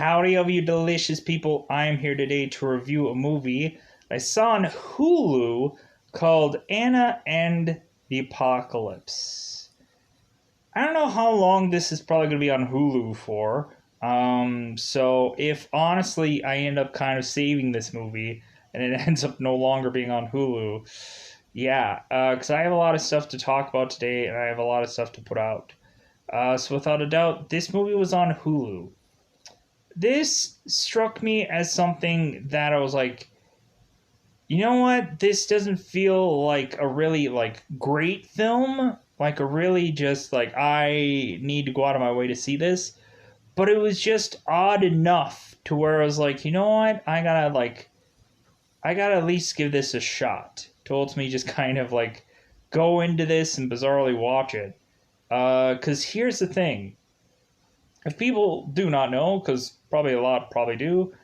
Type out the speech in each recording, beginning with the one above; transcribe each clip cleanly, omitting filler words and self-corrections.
Howdy of you delicious people. I am here today to review a movie I saw on Hulu called Anna and the Apocalypse. I don't know how long this is probably going to be on Hulu for. So if honestly I end up kind of saving this movie and it ends up no longer being on Hulu, yeah, because I have a lot of stuff to talk about today and I have a lot of stuff to put out. So without a doubt, this movie was on Hulu. This struck me as something that I was like, you know what? This doesn't feel like a really great film, like a really just like I need to go out of my way to see this, but it was just odd enough to where I was like, you know what? I gotta at least give this a shot to ultimately just kind of like go into this and bizarrely watch it. Cause here's the thing. If people do not know, because probably a lot probably do,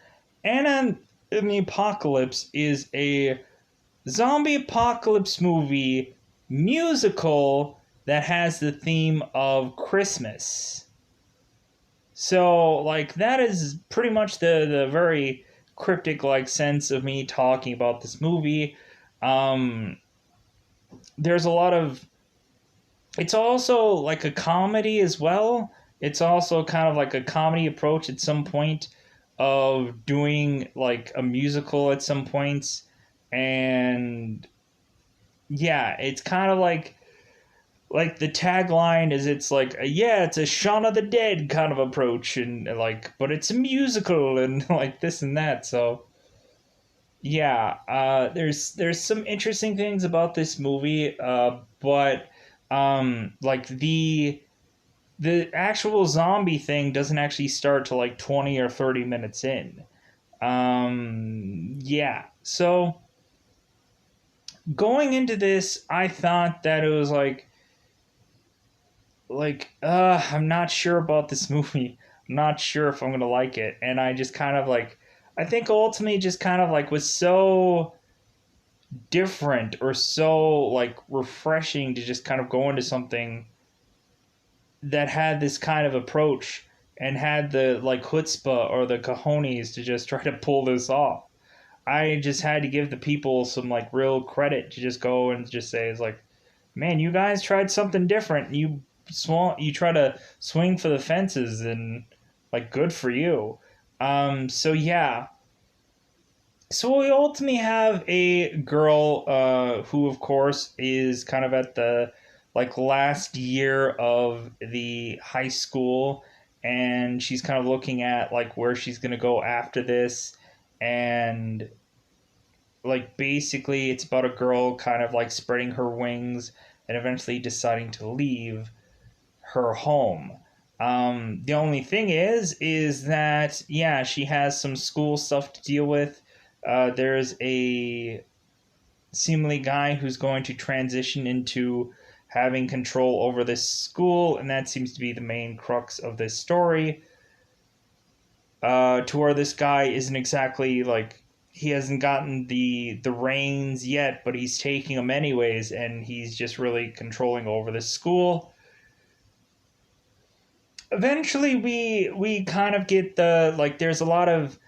Anna in the Apocalypse is a zombie apocalypse movie musical that has the theme of Christmas. So, like, that is pretty much the very cryptic, like, sense of me talking about this movie. Um, there's a lot of. It's also like a comedy as well. It's also kind of like a comedy approach at some point of doing like a musical at some points. And yeah, it's kind of like the tagline is it's like yeah, it's a Shaun of the Dead kind of approach and like but it's a musical and like this and that. So yeah, there's some interesting things about this movie, but like the actual zombie thing doesn't actually start till like 20 or 30 minutes in. Yeah. So going into this, I thought that it was I'm not sure about this movie. I'm not sure if I'm going to like it. And I just kind of like I think ultimately just kind of like was so different or so like refreshing to just kind of go into something that had this kind of approach and had the like chutzpah or the cojones to just try to pull this off. I just had to give the people some like real credit to just go and just say it's like, man, you guys tried something different. You try to swing for the fences and like good for you. So yeah. So we ultimately have a girl who of course is kind of at the like last year of the high school and she's kind of looking at like where she's going to go after this and like basically it's about a girl kind of like spreading her wings and eventually deciding to leave her home. The only thing is that yeah, she has some school stuff to deal with. There's a seemingly guy who's going to transition into having control over this school, and that seems to be the main crux of this story. To where this guy isn't exactly like he hasn't gotten the reins yet, but he's taking them anyways, and he's just really controlling over this school. Eventually, we kind of get the like. There's a lot of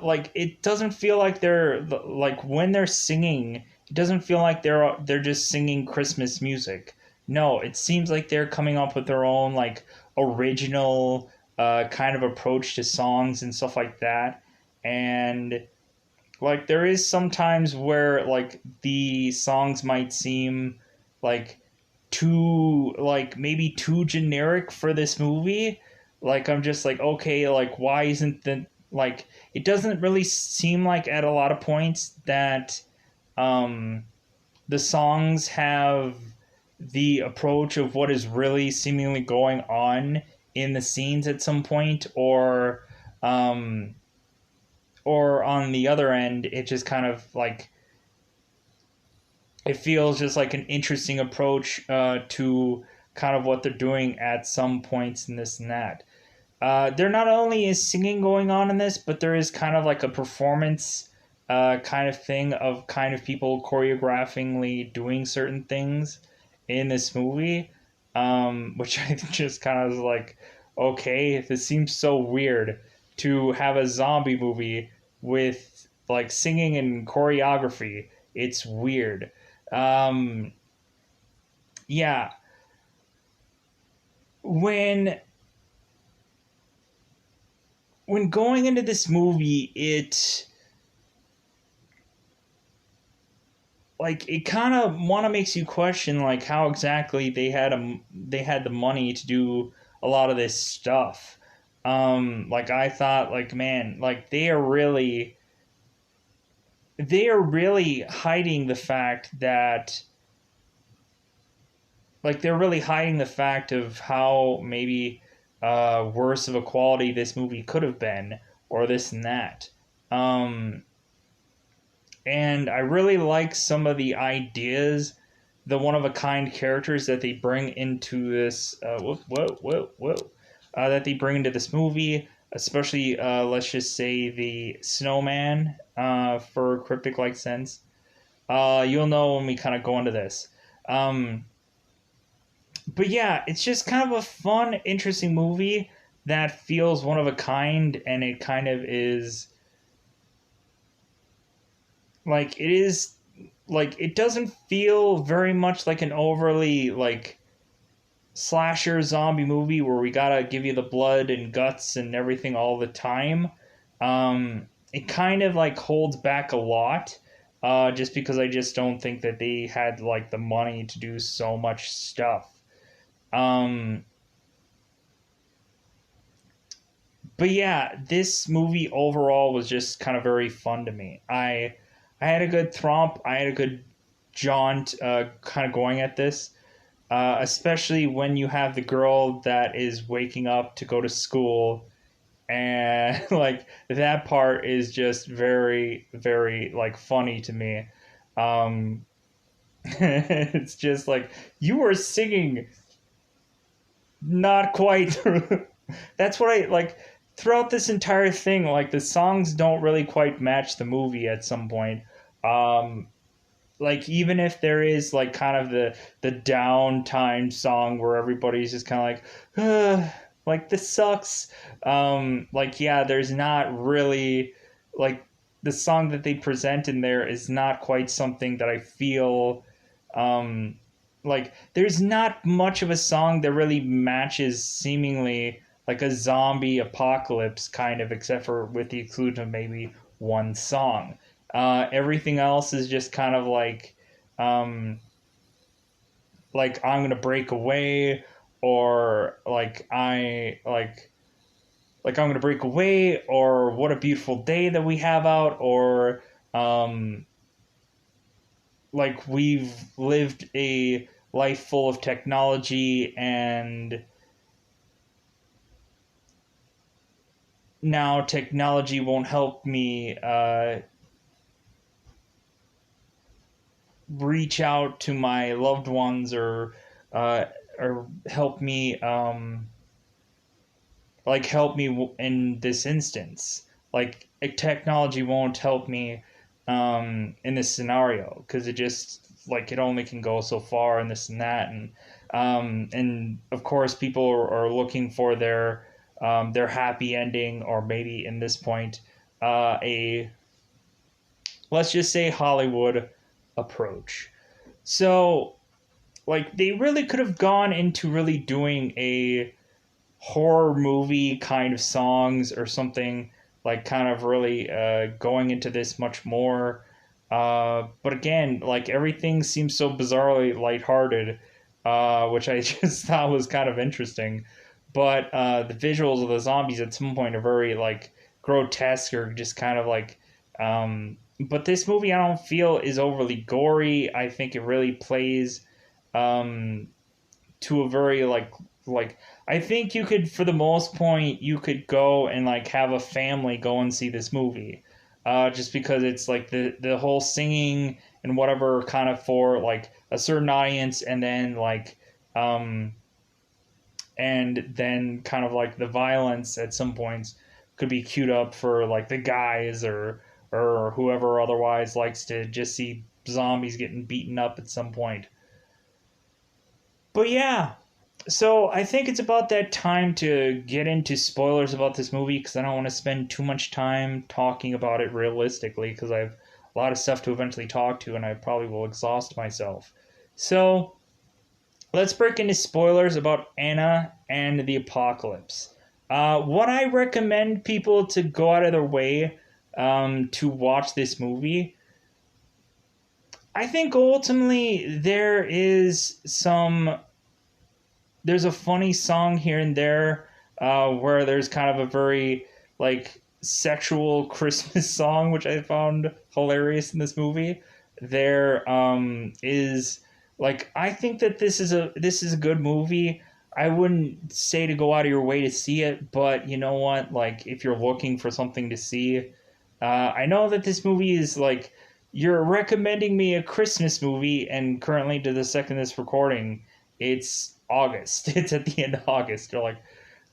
like. It doesn't feel like they're like when they're singing. It doesn't feel like they're just singing Christmas music. No, it seems like they're coming up with their own like original kind of approach to songs and stuff like that. And like there is sometimes where like the songs might seem like too like maybe too generic for this movie. Like I'm just like okay, like why isn't the like it doesn't really seem like at a lot of points that um the songs have the approach of what is really seemingly going on in the scenes at some point um or on the other end it just kind of like it feels just like an interesting approach to kind of what they're doing at some points in this and that. There not only is singing going on in this, but there is kind of like a performance kind of thing of kind of people choreographingly doing certain things in this movie, which I just kind of was like, okay, this seems so weird to have a zombie movie with like singing and choreography. It's weird. Um, yeah, when going into this movie, it kind of want to makes you question like how exactly they had the money to do a lot of this stuff. Like I thought, like man, like they are really hiding the fact that like they're really hiding the fact of how maybe worse of a quality this movie could have been, or this and that. Um, and I really like some of the ideas, the one of a kind characters that they bring into this. That they bring into this movie, especially let's just say the snowman for cryptic like sense. You'll know when we kind of go into this. Um, but yeah, it's just kind of a fun, interesting movie that feels one of a kind, and it kind of is like it is like it doesn't feel very much like an overly like slasher zombie movie where we gotta give you the blood and guts and everything all the time. It kind of like holds back a lot, just because I just don't think that they had like the money to do so much stuff. Um, but yeah, this movie overall was just kind of very fun to me. I had a good thromp. I had a good jaunt, kind of going at this. Especially when you have the girl that is waking up to go to school, and like that part is just very very like funny to me. um it's just like you were singing not quite that's what I like throughout this entire thing. Like the songs don't really quite match the movie at some point. um like even if there is like kind of the downtime song where everybody's just kind of like like this sucks. Like yeah, there's not really like the song that they present in there is not quite something that I feel um like there's not much of a song that really matches seemingly like a zombie apocalypse kind of, except for with the exclusion of maybe one song. Everything else is just kind of um, like I'm gonna break away, or like I'm gonna break away, or what a beautiful day that we have out, or um, like we've lived a life full of technology, and now technology won't help me reach out to my loved ones, uh, or help me help me in this instance. Like technology won't help me in this scenario, because it just like it only can go so far and this and that. And of course people are looking for their happy ending, or maybe in this point a let's just say Hollywood approach. So like they really could have gone into really doing a horror movie kind of songs or something, like kind of really going into this much more. But again, like everything seems so bizarrely lighthearted, which I just thought was kind of interesting. But the visuals of the zombies at some point are very like grotesque, or just kind of like. But this movie I don't feel is overly gory. I think it really plays um, to a very like I think you could, for the most point, you could go and like have a family go and see this movie, just because it's like the whole singing and whatever kind of for like a certain audience, um, and then kind of like the violence at some points could be queued up for like the guys, or whoever otherwise likes to just see zombies getting beaten up at some point. But yeah, So I think it's about that time to get into spoilers about this movie because I don't want to spend too much time talking about it realistically because I have a lot of stuff to eventually talk to and I probably will exhaust myself. So let's break into spoilers about Anna and the Apocalypse. What I recommend people to go out of their way to watch this movie, I think ultimately there's a funny song here and there where there's kind of a very like sexual Christmas song, which I found hilarious in this movie. There is like I think that this is a good movie. I wouldn't say to go out of your way to see it, but you know what? Like if you're looking for something to see, I know that this movie is like you're recommending me a Christmas movie, and currently to the second this recording, it's August. It's at the end of August. You're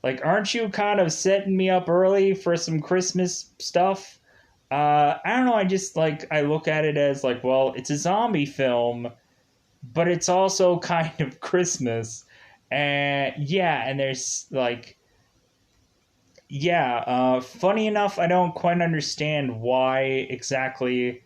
like, aren't you kind of setting me up early for some Christmas stuff? I don't know. I just like I look at it as like, well, it's a zombie film, but it's also kind of Christmas, and yeah, and there's like, yeah. Funny enough, I don't quite understand why exactly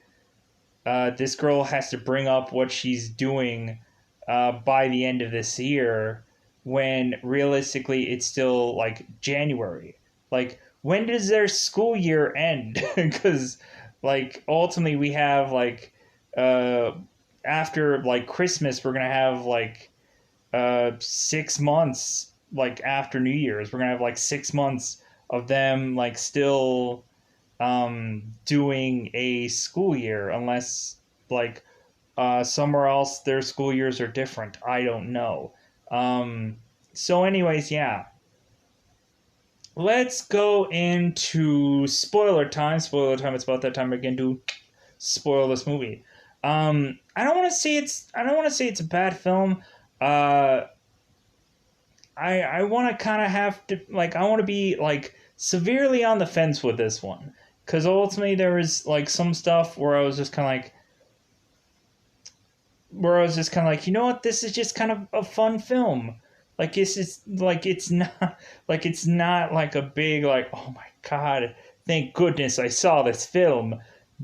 this girl has to bring up what she's doing by the end of this year when realistically it's still like January. Like, when does their school year end? Because, like, ultimately we have like, uh, after like Christmas, we're gonna have like 6 months, like after New Year's, we're gonna have like 6 months of them like still doing a school year unless like somewhere else their school years are different. I don't know. So anyways, yeah, let's go into spoiler time. Spoiler time. It's about that time again to spoil this movie. I don't want to say it's a bad film. uh I want to kind of have to like I want to be like severely on the fence with this one because ultimately there was like some stuff where I was just kind of like you know what, this is just kind of a fun film. Like this is like it's not like a big like oh my god, thank goodness I saw this film.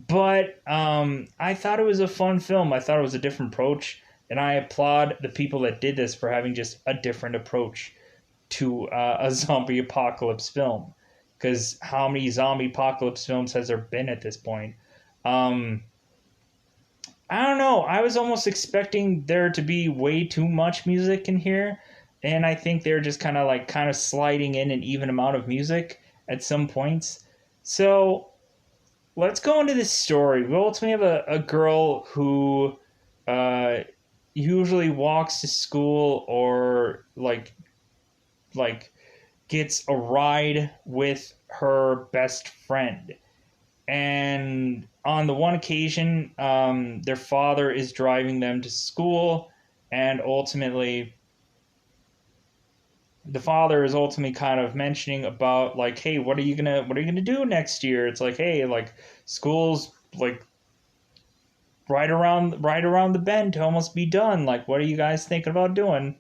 But I thought it was a fun film. I thought it was a different approach, and I applaud the people that did this for having just a different approach to a zombie apocalypse film. Because how many zombie apocalypse films has there been at this point? Um, I don't know. I was almost expecting there to be way too much music in here, and I think they're just kind of sliding in an even amount of music at some points. So let's go into this story. We ultimately have a girl who uh, usually walks to school or like gets a ride with her best friend. And on the one occasion, their father is driving them to school, and ultimately, the father is ultimately kind of mentioning about like, hey, what are you gonna do next year? It's like, hey, like school's like right around the bend to almost be done. Like, what are you guys thinking about doing?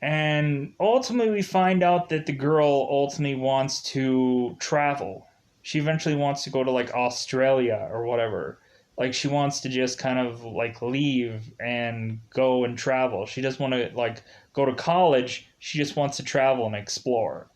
And ultimately, we find out that the girl ultimately wants to travel. She eventually wants to go to like Australia or whatever. Like she wants to just kind of like leave and go and travel. She doesn't want to like go to college. She just wants to travel and explore.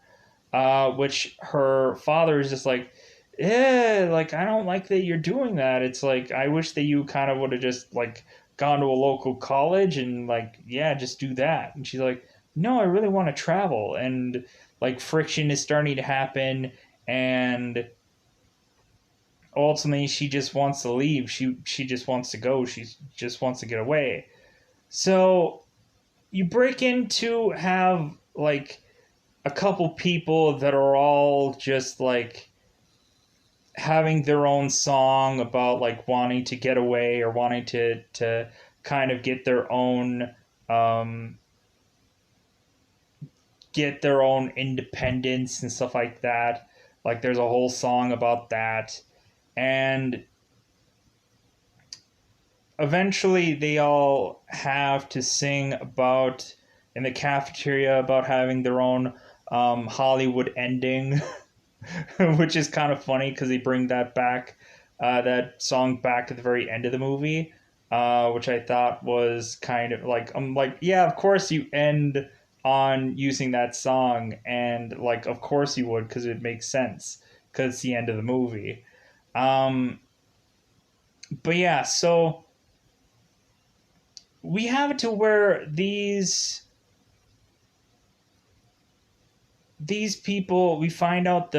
Which her father is just like, yeah, like I don't like that you're doing that. It's like I wish that you kind of would have just like gone to a local college and like yeah, just do that. And she's like, no, I really want to travel. And like friction is starting to happen, and ultimately she just wants to leave. She just wants to go. She just wants to get away. So you break in to have like a couple people that are all just like having their own song about like wanting to get away or wanting to kind of um get their own independence and stuff like that. Like there's a whole song about that. And eventually they all have to sing about in the cafeteria about having their own Hollywood ending, which is kind of funny because they bring that back, that song back at the very end of the movie, which I thought was kind of like, I'm like, yeah, of course you end on using that song, and like, of course you would, because it makes sense, because it's the end of the movie. Um, but yeah, so we have it to where these people, we find out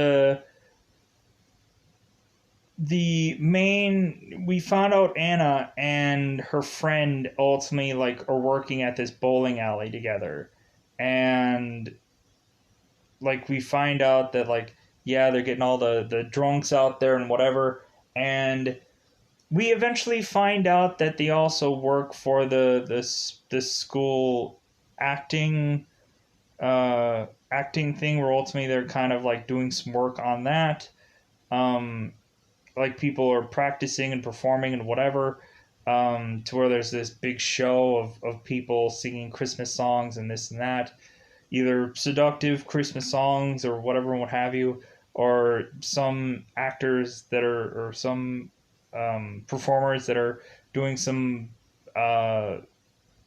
we found out Anna and her friend ultimately like are working at this bowling alley together, and like we find out that like, yeah, they're getting all the drunks out there and whatever, and we eventually find out that they also work for this school acting acting thing, where ultimately they're kind of like doing some work on that. um like people are practicing and performing and whatever, to where there's this big show of people singing Christmas songs and this and that, either seductive Christmas songs or whatever and what have you, or some actors that are, or some performers that are doing some uh,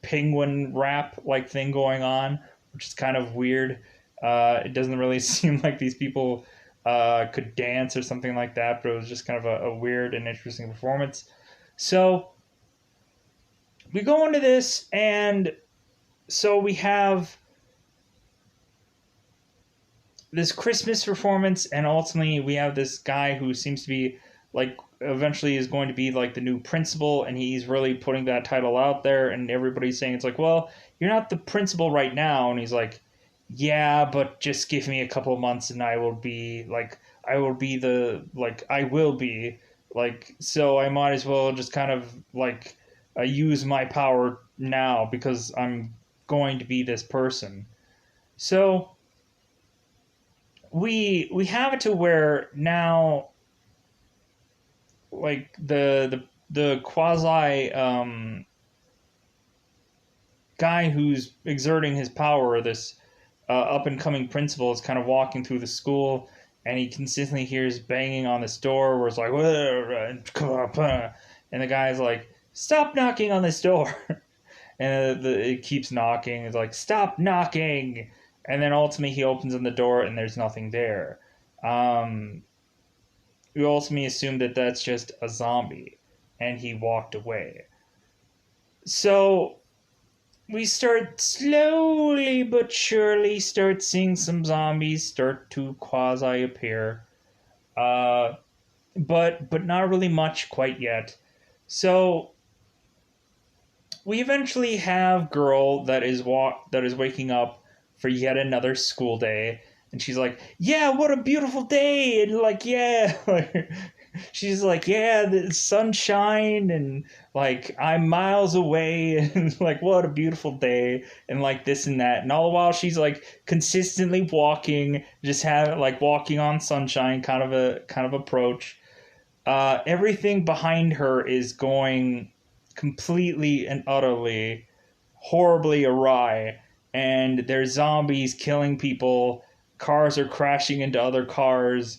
penguin rap like thing going on, which is kind of weird. It doesn't really seem like these people could dance or something like that, but it was just kind of a weird and interesting performance. So we go into this, and so we have this Christmas performance, and ultimately we have this guy who seems to be like, eventually is going to be like the new principal, and he's really putting that title out there, and everybody's saying it's like, well, you're not the principal right now, and he's like, yeah, but just give me a couple of months and I will be like, I will be the like I will be like, so I might as well just kind of like use my power now because I'm going to be this person. So we have it to where now like the quasi guy who's exerting his power, this up and coming principal, is kind of walking through the school, and he consistently hears banging on this door where it's like, and the guy's like, stop knocking on this door. And it keeps knocking. It's like, stop knocking. And then ultimately he opens on the door and there's nothing there. Um, we ultimately assume that that's just a zombie, and he walked away. So we start slowly but surely start seeing some zombies start to quasi appear, uh, but not really much quite yet. So we eventually have girl that is waking up for yet another school day, and she's like, yeah, what a beautiful day, and like, yeah, she's like, yeah, the sunshine, and like I'm miles away, and like what a beautiful day, and like this and that, and all the while she's like consistently walking, just have like walking on sunshine kind of approach. Everything behind her is going completely and utterly horribly awry, and there's zombies killing people, cars are crashing into other cars,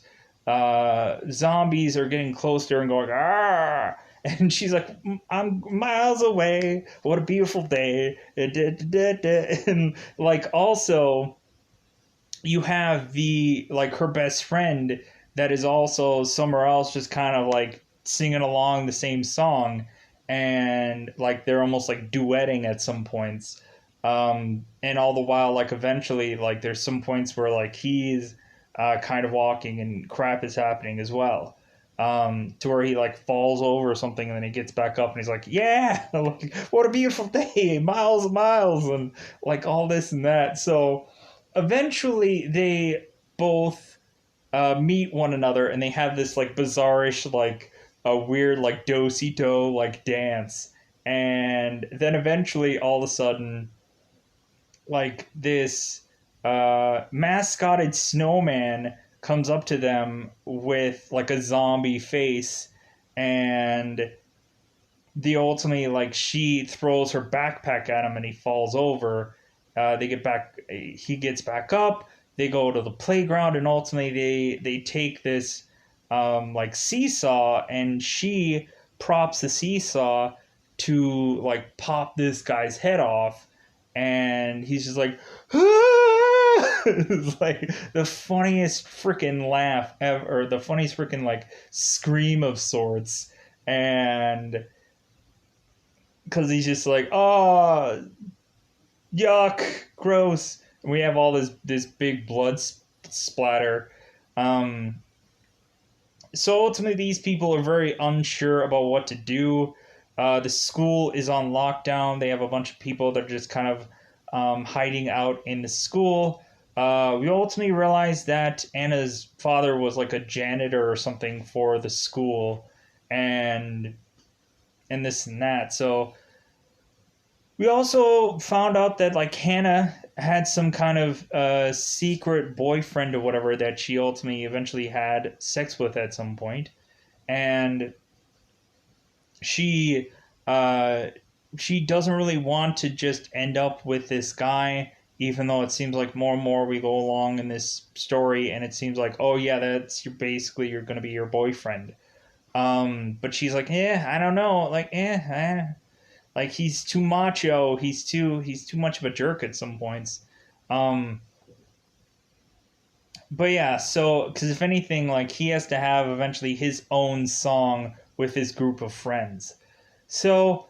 zombies are getting closer and going, ah, and she's like, I'm miles away, what a beautiful day, and like also you have the like her best friend that is also somewhere else, just kind of like singing along the same song, and like they're almost like duetting at some points, and all the while like eventually like there's some points where like he's kind of walking and crap is happening as well, to where he like falls over or something, and then he gets back up and he's like, yeah, like, what a beautiful day, miles and miles, and like all this and that. So eventually they both meet one another, and they have this like bizarrish like a weird like do-si-do like dance, and then eventually all of a sudden like this mascotted snowman comes up to them with like a zombie face, and the ultimately like she throws her backpack at him and he falls over, They get back. He gets back up. They go to the playground, and ultimately they take this like seesaw, and she props the seesaw to like pop this guy's head off, and he's just like, it's like the funniest freaking laugh ever, or the funniest freaking like scream of sorts, and because he's just like, oh, yuck, gross. And we have all this big blood splatter. Um, so ultimately, these people are very unsure about what to do. The school is on lockdown. They have a bunch of people that are just kind of hiding out in the school. We ultimately realize that Anna's father was like a janitor or something for the school, and this and that. So we also found out that like Hannah had some kind of secret boyfriend or whatever that she ultimately eventually had sex with at some point, and she uh, she doesn't really want to just end up with this guy, even though it seems like more and more we go along in this story, and it seems like, oh yeah, that's your basically you're gonna be your boyfriend. But she's like, yeah, I don't know, like, like he's too macho. He's too much of a jerk at some points. Um, but yeah, so because if anything, like he has to have eventually his own song with his group of friends. So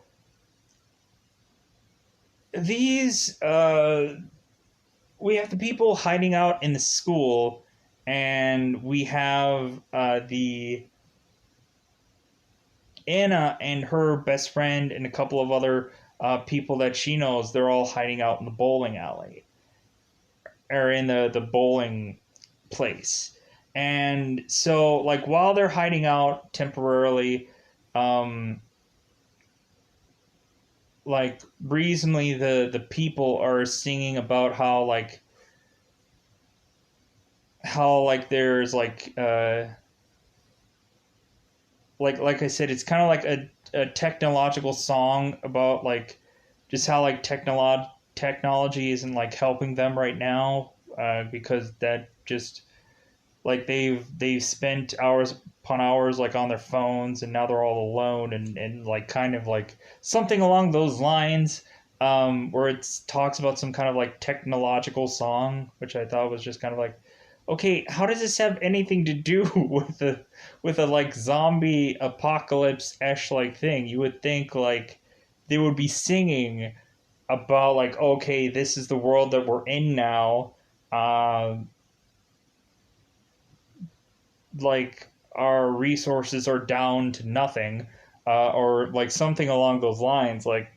these we have the people hiding out in the school, and we have the Anna and her best friend and a couple of other people that she knows. They're all hiding out in the bowling alley or in the bowling place. And so, like, while they're hiding out temporarily, um, like, reasonably, the people are singing about how like there's like I said, it's kind of like a technological song about like just how like technology isn't like helping them right now, because that just like they've spent hours upon hours like on their phones, and now they're all alone, and like kind of like something along those lines, where it talks about some kind of like technological song, which I thought was just kind of like, okay, how does this have anything to do with a like zombie apocalypse esh like thing? You would think like they would be singing about like, okay, this is the world that we're in now. Like our resources are down to nothing, or like something along those lines. Like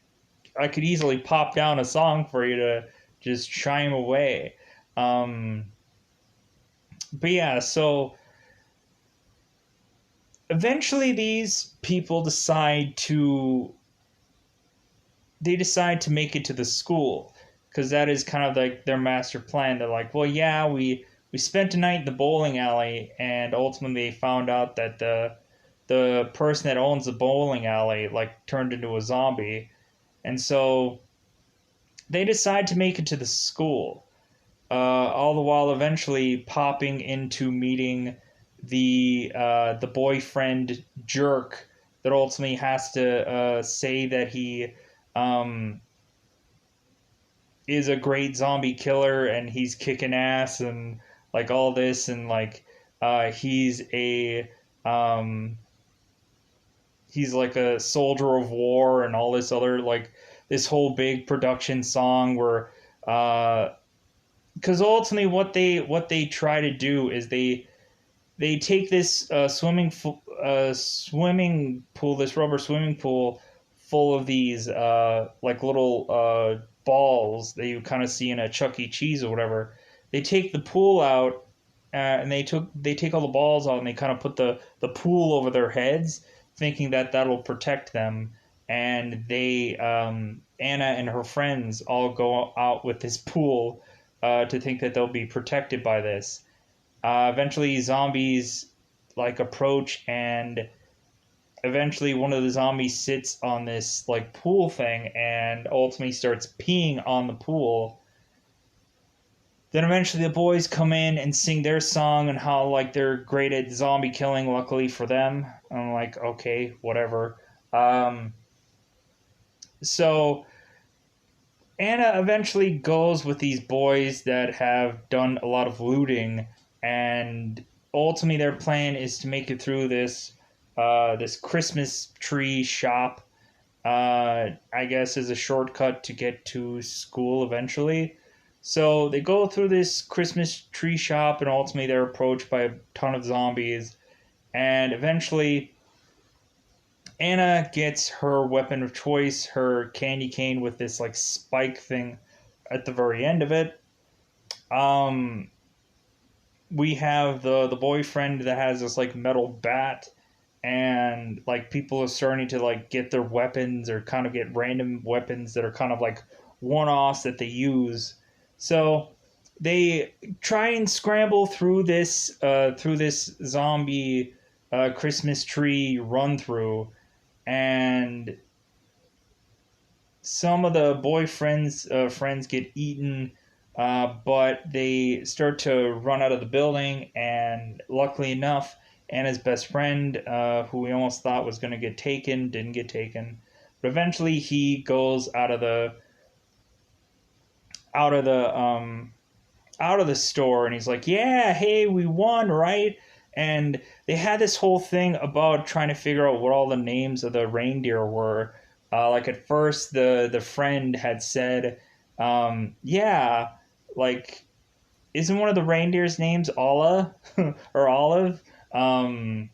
I could easily pop down a song for you to just chime away. Um, but yeah, so eventually these people decide to make it to the school, because that is kind of like their master plan. They're like, well, yeah, we spent a night in the bowling alley, and ultimately they found out that the person that owns the bowling alley like turned into a zombie, and so they decide to make it to the school. All the while eventually popping into meeting the boyfriend jerk that ultimately has to say that he um, is a great zombie killer, and he's kicking ass and like all this, and like he's a um, he's like a soldier of war and all this other like this whole big production song where because ultimately what they try to do is they take this swimming pool, this rubber swimming pool full of these like little balls that you kind of see in a Chuck E. Cheese or whatever. They take the pool out, and they take all the balls out, and they kind of put the pool over their heads, thinking that that'll protect them. And they Anna and her friends all go out with this pool to think that they'll be protected by this. Eventually, zombies like approach, and eventually one of the zombies sits on this like pool thing, and ultimately starts peeing on the pool. then eventually the boys come in and sing their song and how like they're great at zombie killing, luckily for them. I'm like, okay, whatever. Um, so Anna eventually goes with these boys that have done a lot of looting, and ultimately their plan is to make it through this Christmas tree shop. I guess as a shortcut to get to school eventually. So they go through this Christmas tree shop, and ultimately they're approached by a ton of zombies. And eventually, Anna gets her weapon of choice, her candy cane with this like spike thing at the very end of it. Um, we have the boyfriend that has this like metal bat, and like people are starting to like get their weapons or kind of get random weapons that are kind of like one-offs that they use. So they try and scramble through this zombie Christmas tree run through, and some of the boyfriends friends get eaten, but they start to run out of the building, and luckily enough, Anna's best friend, who we almost thought was going to get taken, didn't get taken. But eventually, he goes out of the out of the store, and he's like, "Yeah, hey, we won, right?" And they had this whole thing about trying to figure out what all the names of the reindeer were. Like at first, the friend had said, "Yeah, like isn't one of the reindeer's names Olla or Olive?" All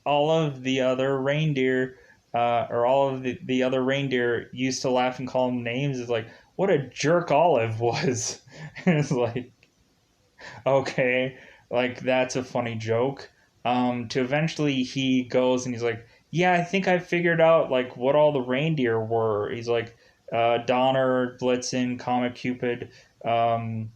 of the other reindeer, or all of the other reindeer used to laugh and call them names. It's like, what a jerk Olive was. It's like, okay, like that's a funny joke. To eventually he goes and he's like, yeah, I think I figured out like what all the reindeer were. He's like, Donner, Blitzen, Comet Cupid, um,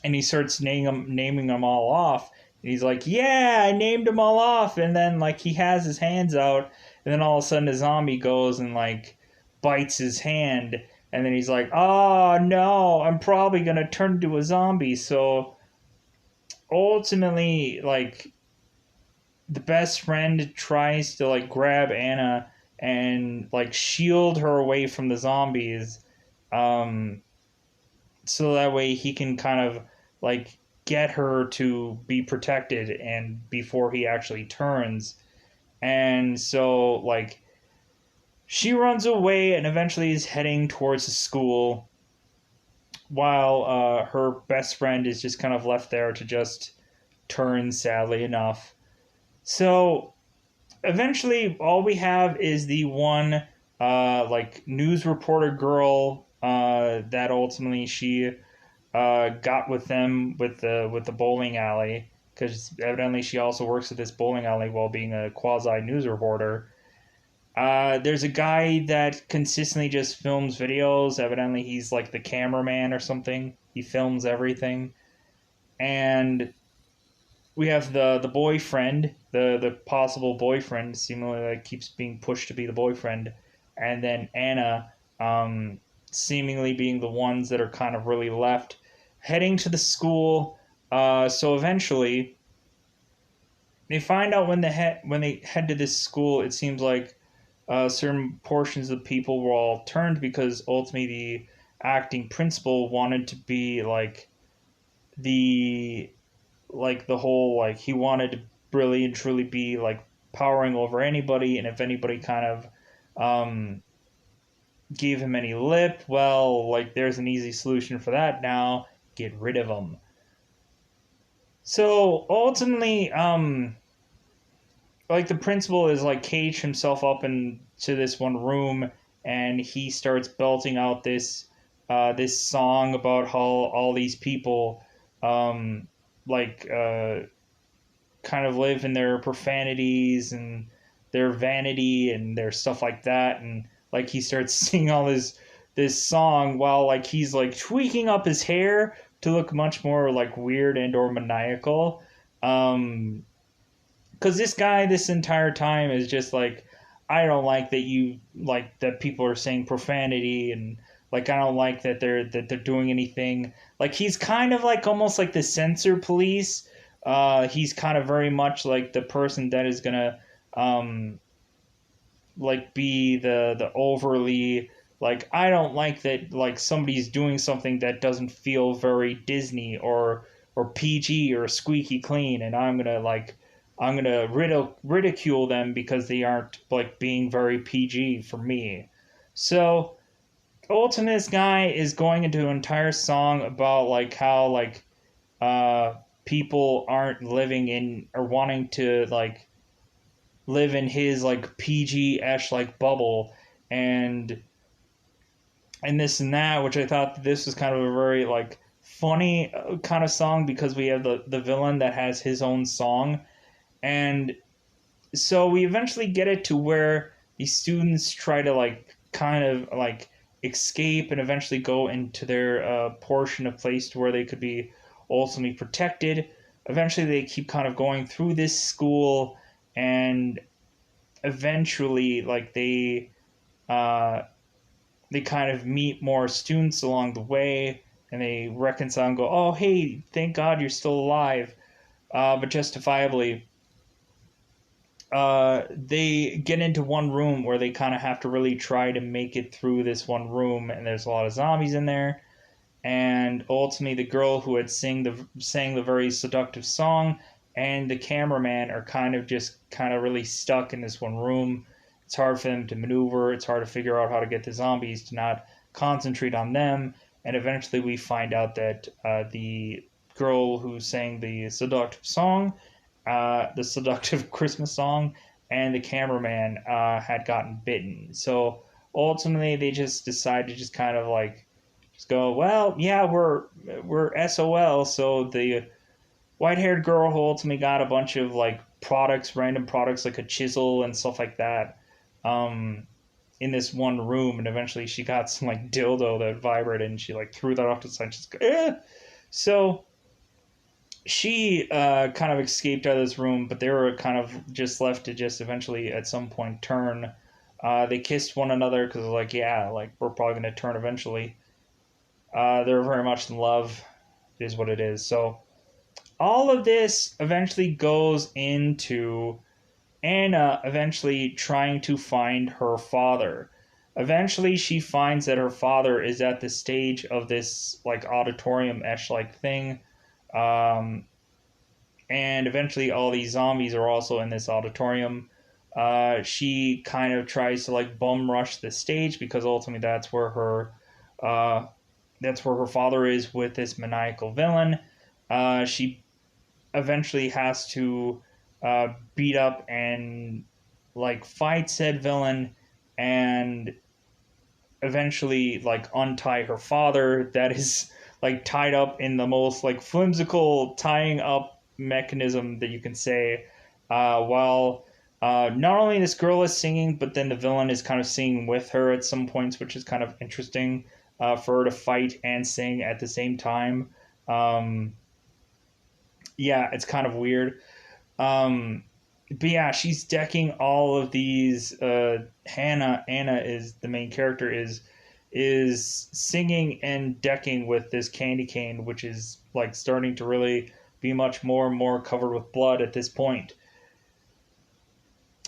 and he starts naming them all off. And he's like, yeah, I named them all off. And then like he has his hands out, and then all of a sudden a zombie goes and like bites his hand, and then he's like, oh no, I'm probably gonna turn into a zombie. So ultimately, like the best friend tries to like grab Anna and like shield her away from the zombies, um, so that way he can kind of like get her to be protected and before he actually turns. And so like she runs away and eventually is heading towards the school, while her best friend is just kind of left there to just turn, sadly enough. So eventually all we have is the one like news reporter girl that ultimately she got with them with the bowling alley, because evidently she also works at this bowling alley while being a quasi news reporter. There's a guy that consistently just films videos. Evidently he's like the cameraman or something. He films everything. And we have the boyfriend, the possible boyfriend, seemingly like keeps being pushed to be the boyfriend, and then Anna, seemingly being the ones that are kind of really left, heading to the school. So eventually, they find out when they head to this school, it seems like certain portions of the people were all turned because ultimately the acting principal wanted to be the the whole like he wanted to really and truly be like powering over anybody, and if anybody kind of um, gave him any lip, well, like there's an easy solution for that now: get rid of them. So ultimately, like the principal is like caged himself up into this one room, and he starts belting out this song about how all these people um, like kind of live in their profanities and their vanity and their stuff like that, and like he starts singing all this song while like he's like tweaking up his hair to look much more like weird and or maniacal. Because this guy this entire time is just like, I don't like that you like that people are saying profanity and Like I don't like that they're doing anything. Like he's kind of like almost like the censor police. He's kind of very much like the person that is gonna um like be the overly like I don't like that like somebody's doing something that doesn't feel very Disney or PG or squeaky clean, and I'm gonna ridicule them because they aren't like being very PG for me. So ultimately, this guy is going into an entire song about like how like uh people aren't living in or wanting to like live in his like PG-ish like bubble, and this and that, which I thought this was kind of a very like funny kind of song because we have the villain that has his own song. And so we eventually get it to where the students try to like kind of like escape and eventually go into their portion of place to where they could be ultimately protected. Eventually they keep kind of going through this school, and eventually like uh, they kind of meet more students along the way, and they reconcile and go, oh hey, thank God you're still alive. But justifiably they get into one room where they kind of have to really try to make it through this one room, and there's a lot of zombies in there. And ultimately, the girl who had sang the very seductive song and the cameraman are kind of really stuck in this one room. It's hard for them to maneuver. It's hard to figure out how to get the zombies to not concentrate on them. And eventually, we find out that the girl who sang the seductive song, the seductive Christmas song, and the cameraman had gotten bitten. So ultimately, they just decide to just kind of like just go, well, yeah, we're SOL. So the white-haired girl who ultimately got a bunch of like products, random products like a chisel and stuff like that, um, in this one room, and eventually she got some like dildo that vibrated, and she like threw that off to the side. She's like, eh. So she kind of escaped out of this room, but they were kind of just left to just eventually at some point turn. They kissed one another because like, yeah, like we're probably going to turn eventually. They're very much in love. It is what it is. So all of this eventually goes into Anna eventually trying to find her father. Eventually, she finds that her father is at the stage of this like auditorium-esh like thing. Um, and eventually, all these zombies are also in this auditorium. She kind of tries to like bum rush the stage because ultimately uh, that's where her father is with this maniacal villain. She eventually has to beat up and like fight said villain, and eventually like untie her father that is like tied up in the most like whimsical tying up mechanism that you can say, while not only this girl is singing, but then the villain is kind of singing with her at some points, which is kind of interesting, for her to fight and sing at the same time. um, yeah, it's kind of weird. um, but yeah, she's decking all of these. Anna is the main character, is singing and decking with this candy cane, which is like starting to really be much more and more covered with blood at this point.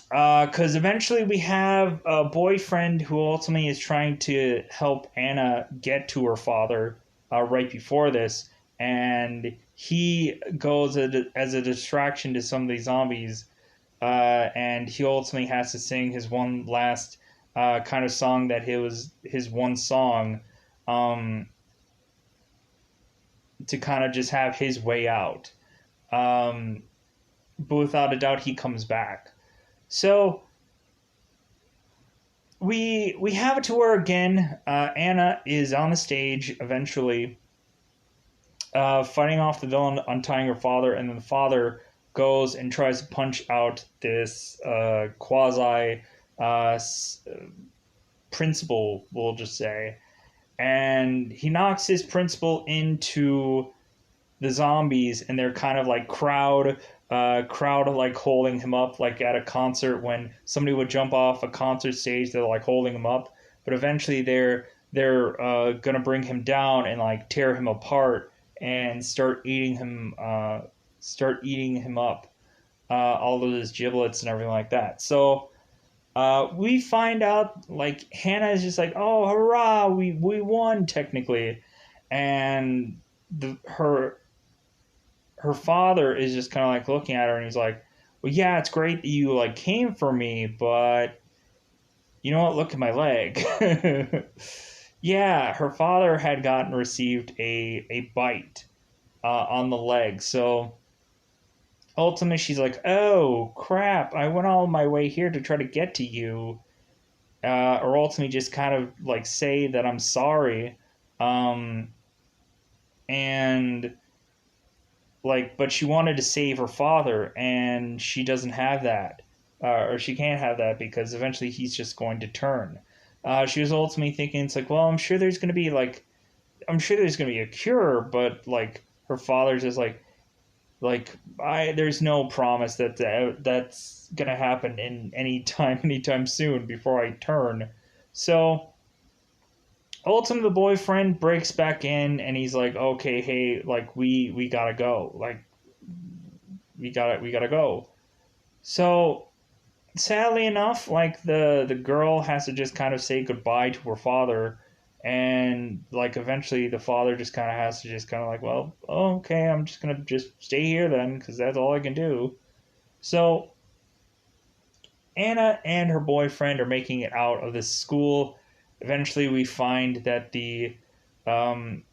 Because eventually we have a boyfriend who ultimately is trying to help Anna get to her father, right before this, and he goes as a distraction to some of these zombies, and he ultimately has to sing his one last kind of song that it was his one song, um, to kind of just have his way out. Um, but without a doubt, he comes back. So we have a tour again. Anna is on the stage eventually, fighting off the villain, untying her father, and then the father goes and tries to punch out this quasi uh, principal, we'll just say, and he knocks his principal into the zombies, and they're kind of like crowd like holding him up, like at a concert when somebody would jump off a concert stage, they're like holding him up. But eventually they're gonna bring him down and like tear him apart and start eating him up, all of his giblets and everything like that. So we find out like Hannah is just like, oh hurrah, we won technically, and her father is just kind of like looking at her and he's like, well yeah, it's great that you like came for me, but you know what, look at my leg. Yeah, her father had received a bite on the leg, so ultimately she's like, oh crap, I went all my way here to try to get to you, or ultimately just kind of like say that I'm sorry, um, and like, but she wanted to save her father, and she doesn't have that, or she can't have that because eventually he's just going to turn. She was ultimately thinking, it's like, well, I'm sure there's going to be like, I'm sure there's going to be a cure, but like her father's just like I there's no promise that that's gonna happen in anytime soon before I turn. So ultimately the boyfriend breaks back in and he's like, okay, hey, like we gotta go, like we gotta go. So sadly enough, like the girl has to just kind of say goodbye to her father, and like eventually the father just kind of has to just kind of like, well, okay, I'm just gonna just stay here then because that's all I can do. So Anna and her boyfriend are making it out of this school. Eventually, we find that um,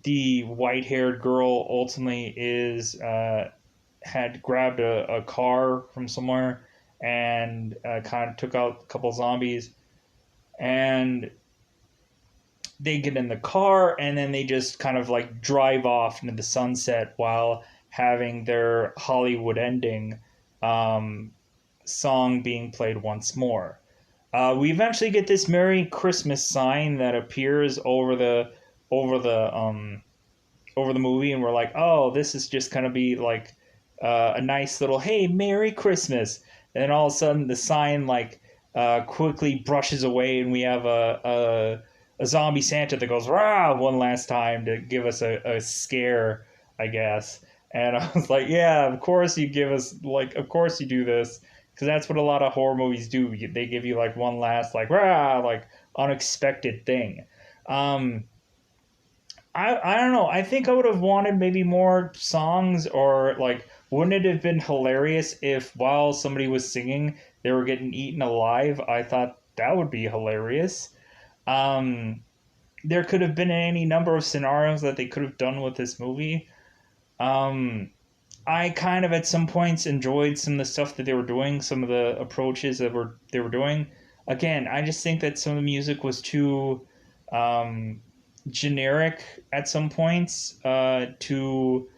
the white-haired girl ultimately is had grabbed a car from somewhere and kind of took out a couple zombies, and they get in the car and then they just kind of like drive off into the sunset while having their Hollywood ending um, song being played once more. We eventually get this Merry Christmas sign that appears over the over the movie, and we're like, oh, this is just gonna be like a nice little hey, Merry Christmas, and then all of a sudden the sign like quickly brushes away, and we have a zombie Santa that goes rah one last time to give us a scare, I guess. And I was like, yeah, of course you give us like, of course you do this, because that's what a lot of horror movies do. They give you like one last like rah like unexpected thing. Um, I don't know. I think I would have wanted maybe more songs, or like, wouldn't it have been hilarious if while somebody was singing they were getting eaten alive? I thought that would be hilarious. Um, there could have been any number of scenarios that they could have done with this movie. Um, I kind of at some points enjoyed some of the stuff that they were doing, some of the approaches that were they were doing. Again, I just think that some of the music was too um, generic at some points. To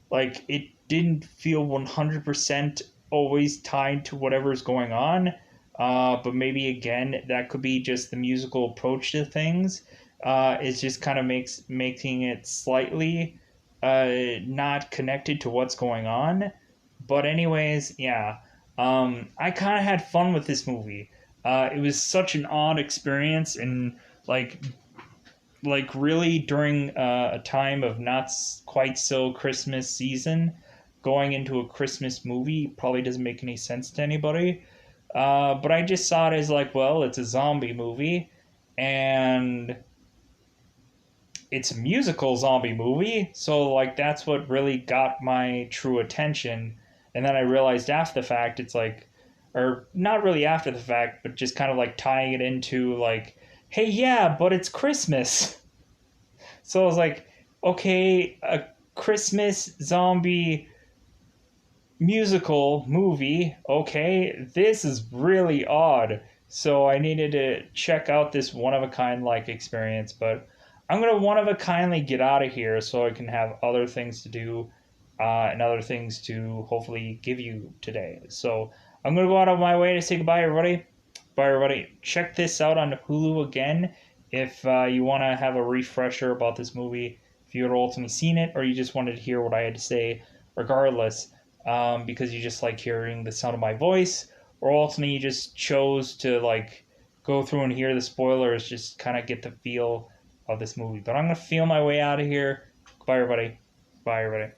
like it didn't feel 100% always tied to whatever's going on. But maybe again that could be just the musical approach to things. It just kind of making it slightly not connected to what's going on. But anyways, yeah, I kind of had fun with this movie. It was such an odd experience, and like really during a time of not quite so Christmas season, going into a Christmas movie probably doesn't make any sense to anybody. But I just saw it as like, well, it's a zombie movie, and it's a musical zombie movie, so like that's what really got my true attention. And then I realized after the fact, it's like, or not really after the fact, but just kind of like tying it into like, hey, yeah, but it's Christmas. So I was like, okay, a Christmas zombie musical movie. Okay, this is really odd. So I needed to check out this one of a kind like experience, but I'm gonna one of a kindly get out of here so I can have other things to do, and other things to hopefully give you today. So I'm gonna go out of my way to say goodbye, everybody. Bye, everybody. Check this out on Hulu again if you want to have a refresher about this movie. If you had ultimately seen it, or you just wanted to hear what I had to say, regardless, because you just like hearing the sound of my voice, or ultimately you just chose to like go through and hear the spoilers, just kind of get the feel of this movie. But I'm going to feel my way out of here. Bye, everybody. Bye, everybody.